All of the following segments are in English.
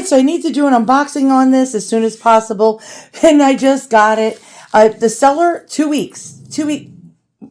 so I need to do an unboxing on this as soon as possible. And I just got it. The seller, 2 weeks. 2 weeks.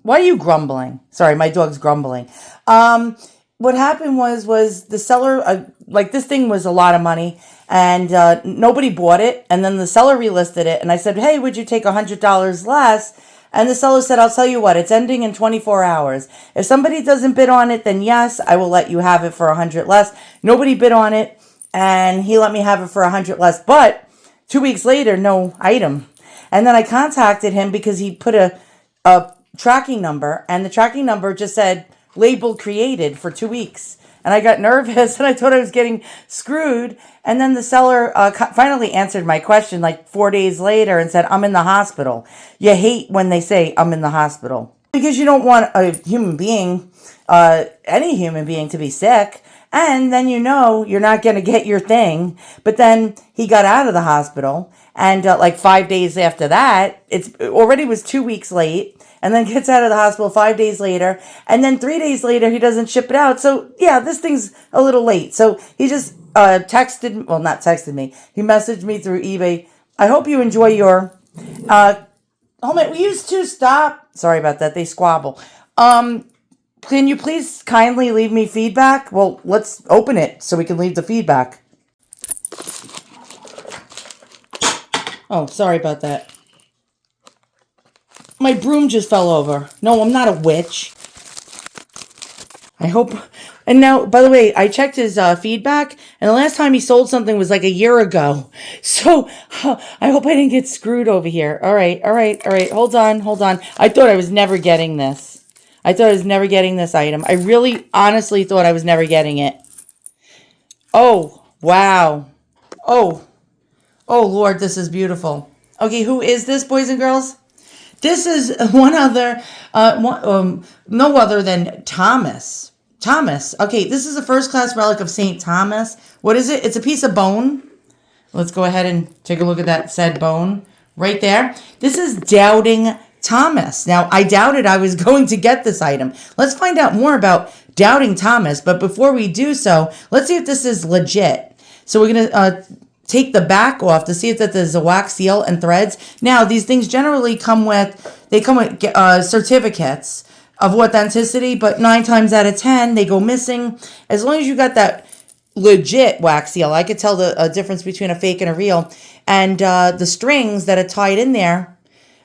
Why are you grumbling? Sorry, my dog's grumbling. What happened was the seller, like this thing was a lot of money and nobody bought it. And then the seller relisted it. And I said, hey, would you take $100 less? And the seller said, I'll tell you what, it's ending in 24 hours. If somebody doesn't bid on it, then yes, I will let you have it for 100 less. Nobody bid on it, and he let me have it for 100 less. But 2 weeks later, no item. And then I contacted him because he put a tracking number, and the tracking number just said, label created for 2 weeks. And I got nervous, and I thought I was getting screwed. And then the seller finally answered my question like 4 days later and said, I'm in the hospital. You hate when they say, I'm in the hospital. Because you don't want a human being, any human being, to be sick. And then you know you're not going to get your thing. But then he got out of the hospital. And like 5 days after that, it already was 2 weeks late. And then gets out of the hospital 5 days later. And then 3 days later, he doesn't ship it out. So, yeah, this thing's a little late. So he just not texted me. He messaged me through eBay. I hope you enjoy your... hold on, we used to stop. Sorry about that. They squabble. Can you please kindly leave me feedback? Well, let's open it so we can leave the feedback. Oh, sorry about that. My broom just fell over. No, I'm not a witch. I hope... And now, by the way, I checked his feedback, and the last time he sold something was like a year ago. So, I hope I didn't get screwed over here. All right. Hold on. I thought I was never getting this. Item. I really, honestly thought I was never getting it. Oh, wow. Oh, Lord, this is beautiful. Okay, who is this, boys and girls? This is no other than Thomas. Okay, this is a first-class relic of St. Thomas. What is it? It's a piece of bone. Let's go ahead and take a look at that said bone right there. This is Doubting Thomas. Now, I doubted I was going to get this item. Let's find out more about Doubting Thomas. But before we do so, let's see if this is legit. So we're going to... take the back off to see if that there's a wax seal and threads. Now, these things generally come with certificates of authenticity, but 9 times out of 10, they go missing. As long as you got that legit wax seal, I could tell the difference between a fake and a real. And the strings that are tied in there,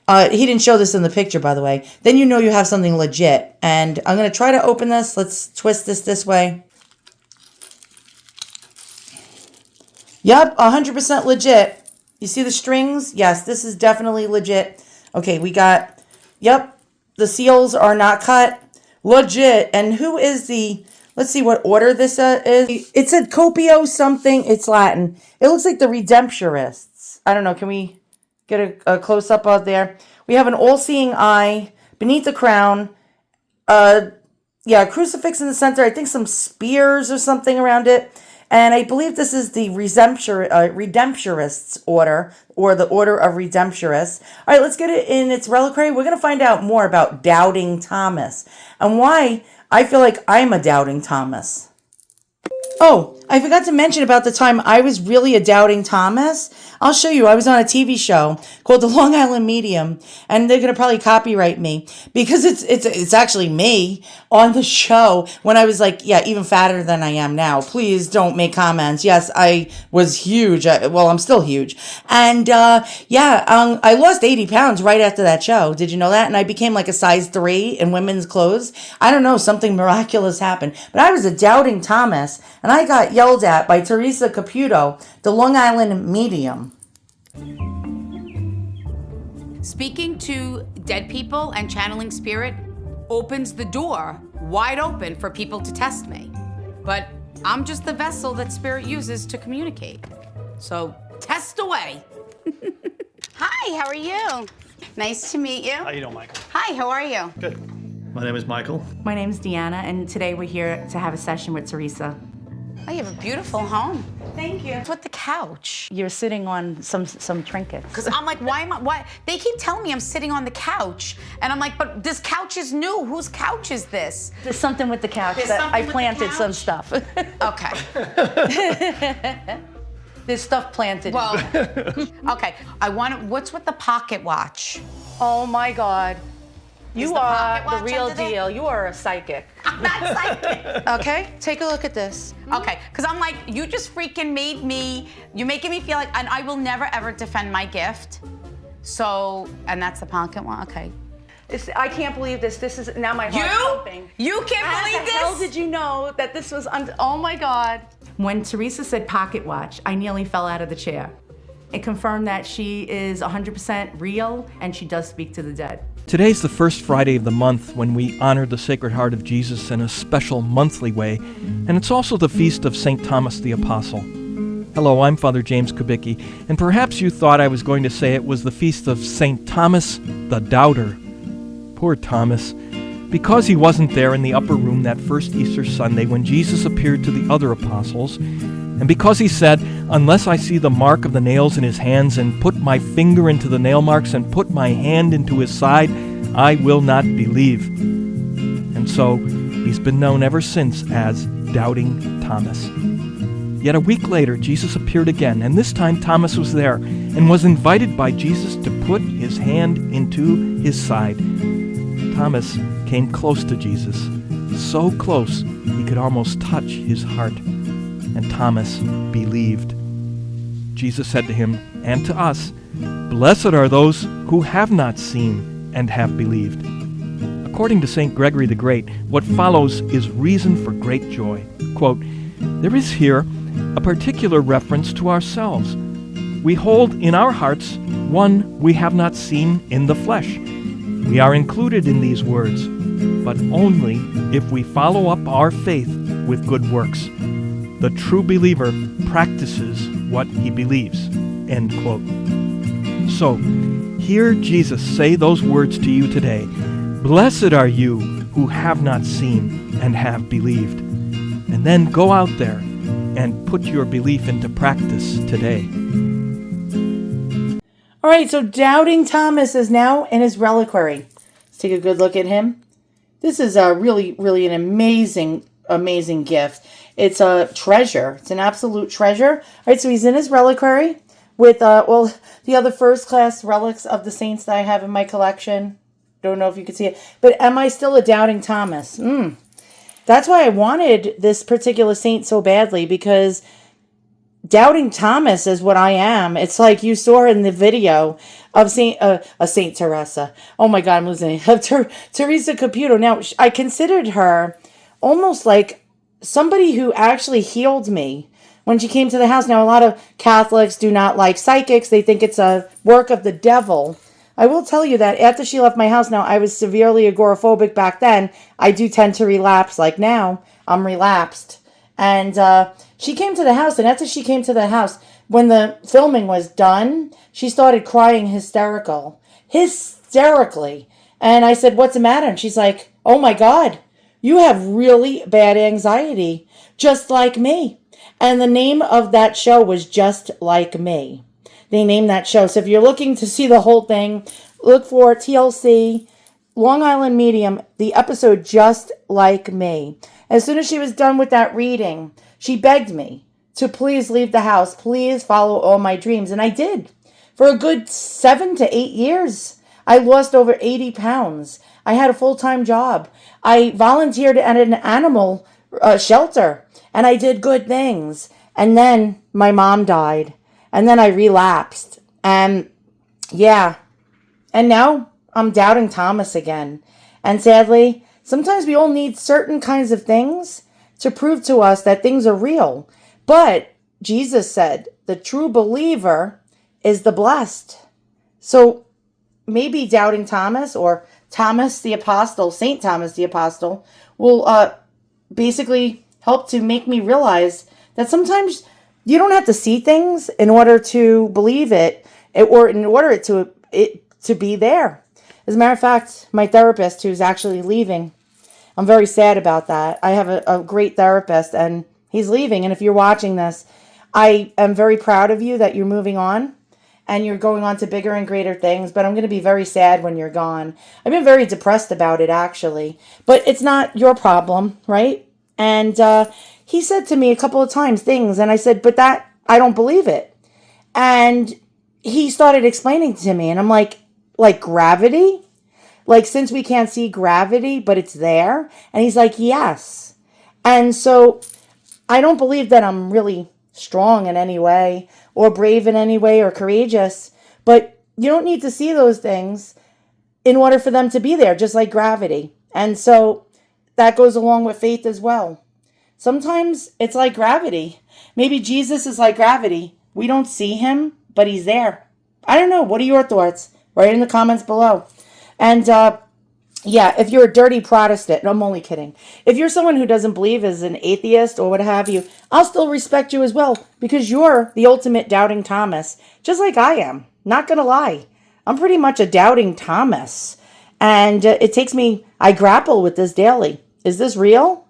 he didn't show this in the picture, by the way. Then you know you have something legit. And I'm going to try to open this. Let's twist this way. Yep, 100% legit. You see the strings? Yes, this is definitely legit. Okay, we got, yep, the seals are not cut. Legit. And who is let's see what order this is. It said Copio something. It's Latin. It looks like the Redemptorists. I don't know. Can we get a close-up out there? We have an all-seeing eye beneath the crown. A crucifix in the center. I think some spears or something around it. And I believe this is the Redemptorists order, or the Order of Redemptorists. All right, let's get it in its reliquary. We're going to find out more about Doubting Thomas and why I feel like I'm a Doubting Thomas. Oh, I forgot to mention about the time I was really a Doubting Thomas. I'll show you. I was on a TV show called The Long Island Medium, and they're going to probably copyright me because it's actually me on the show when I was like, even fatter than I am now. Please don't make comments. Yes, I was huge. I'm still huge. And I lost 80 pounds right after that show. Did you know that? And I became like a size 3 in women's clothes. I don't know, something miraculous happened. But I was a Doubting Thomas, and I got yelled at by Teresa Caputo, the Long Island Medium. Speaking to dead people and channeling spirit opens the door wide open for people to test me. But I'm just the vessel that spirit uses to communicate. So test away. Hi, how are you? Nice to meet you. How you doing, Michael? Hi, how are you? Good. My name is Michael. My name's Deanna, and today we're here to have a session with Teresa. Oh, you have a beautiful home. Thank you. What's with the couch? You're sitting on some trinkets. Because I'm like, why? They keep telling me I'm sitting on the couch. And I'm like, but this couch is new. Whose couch is this? There's something with the couch There's that something I with the planted couch? some stuff. Okay. There's stuff planted. Well, okay. What's with the pocket watch? Oh my God. You the are pocket the watch real under there? deal. You are a psychic. I'm not psychic. Okay, take a look at this. Okay, because I'm like, you just freaking you're making me feel like, and I will never ever defend my gift. So, and that's the pocket one, okay. I can't believe this. This is now my heart's pumping. You can't believe this? How did you know that this was oh my God. When Teresa said pocket watch, I nearly fell out of the chair. It confirmed that she is 100% real and she does speak to the dead. Today's the first Friday of the month when we honor the Sacred Heart of Jesus in a special monthly way, and it's also the feast of St. Thomas the Apostle. Hello, I'm Father James Kubicki, and perhaps you thought I was going to say it was the feast of St. Thomas the Doubter. Poor Thomas. Because he wasn't there in the upper room that first Easter Sunday when Jesus appeared to the other apostles, and because he said, "Unless I see the mark of the nails in his hands and put my finger into the nail marks and put my hand into his side, I will not believe." And so he's been known ever since as Doubting Thomas. Yet a week later, Jesus appeared again, and this time Thomas was there and was invited by Jesus to put his hand into his side. Thomas came close to Jesus, so close he could almost touch his heart. And Thomas believed. Jesus said to him and to us, "Blessed are those who have not seen and have believed." According to St. Gregory the Great, what follows is reason for great joy. Quote, "There is here a particular reference to ourselves. We hold in our hearts one we have not seen in the flesh. We are included in these words, but only if we follow up our faith with good works. The true believer practices what he believes." End quote. So, hear Jesus say those words to you today. Blessed are you who have not seen and have believed. And then go out there and put your belief into practice today. All right, so Doubting Thomas is now in his reliquary. Let's take a good look at him. This is really, really an amazing gift. It's a treasure. It's an absolute treasure. All right, so he's in his reliquary with, the other first-class relics of the saints that I have in my collection. Don't know if you can see it. But am I still a Doubting Thomas? That's why I wanted this particular saint so badly, because Doubting Thomas is what I am. It's like you saw in the video of Saint Teresa. Oh my God, I'm losing it. Of Teresa Caputo. Now, I considered her almost like somebody who actually healed me when she came to the house. Now, a lot of Catholics do not like psychics. They think it's a work of the devil. I will tell you that after she left my house, now I was severely agoraphobic back then. I do tend to relapse. Like now, I'm relapsed. And she came to the house, and after she came to the house, when the filming was done, she started crying hysterically. And I said, "What's the matter?" And she's like, "Oh my God, you have really bad anxiety, just like me." And the name of that show was Just Like Me. They named that show. So if you're looking to see the whole thing, look for TLC, Long Island Medium, the episode Just Like Me. As soon as she was done with that reading, she begged me to please leave the house, please follow all my dreams. And I did. For a good 7 to 8 years, I lost over 80 pounds. I had a full-time job. I volunteered at an animal shelter, and I did good things. And then my mom died, and then I relapsed. And yeah, and now I'm Doubting Thomas again. And sadly, sometimes we all need certain kinds of things to prove to us that things are real. But Jesus said the true believer is the blessed. So maybe Doubting Thomas or Thomas the Apostle, St. Thomas the Apostle, will basically help to make me realize that sometimes you don't have to see things in order to believe it, or in order it to be there. As a matter of fact, my therapist, who's actually leaving, I'm very sad about that. I have a great therapist, and he's leaving. And if you're watching this, I am very proud of you that you're moving on and you're going on to bigger and greater things. But I'm going to be very sad when you're gone. I've been very depressed about it, actually. But it's not your problem, right? And he said to me a couple of times things, and I said, but that I don't believe it. And he started explaining to me, and I'm like gravity? Like, since we can't see gravity, but it's there? And he's like, yes. And so I don't believe that I'm really strong in any way or brave in any way or courageous, but you don't need to see those things in order for them to be there, just like gravity. And so that goes along with faith as well. Sometimes it's like gravity. Maybe Jesus is like gravity. We don't see him, but he's there. I don't know. What are your thoughts? Write in the comments below. And yeah, if you're a dirty Protestant, no, I'm only kidding. If you're someone who doesn't believe, is an atheist or what have you, I'll still respect you as well, because you're the ultimate doubting Thomas, just like I am. Not gonna lie. I'm pretty much a doubting Thomas. And it takes me, I grapple with this daily. Is this real?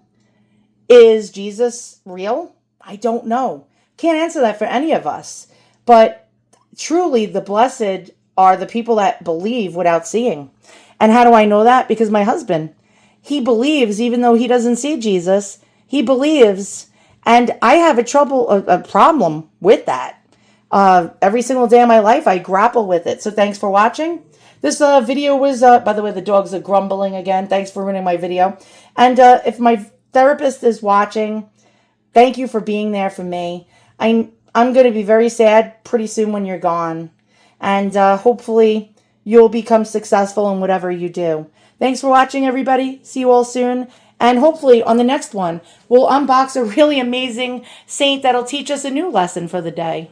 Is Jesus real? I don't know. Can't answer that for any of us. But truly, the blessed are the people that believe without seeing. And how do I know that? Because my husband, he believes, even though he doesn't see Jesus, he believes. And I have a problem with that. Every single day of my life, I grapple with it. So thanks for watching. This video was, by the way, the dogs are grumbling again. Thanks for ruining my video. And if my therapist is watching, thank you for being there for me. I'm going to be very sad pretty soon when you're gone. And hopefully you'll become successful in whatever you do. Thanks for watching, everybody. See you all soon. And hopefully on the next one, we'll unbox a really amazing saint that'll teach us a new lesson for the day.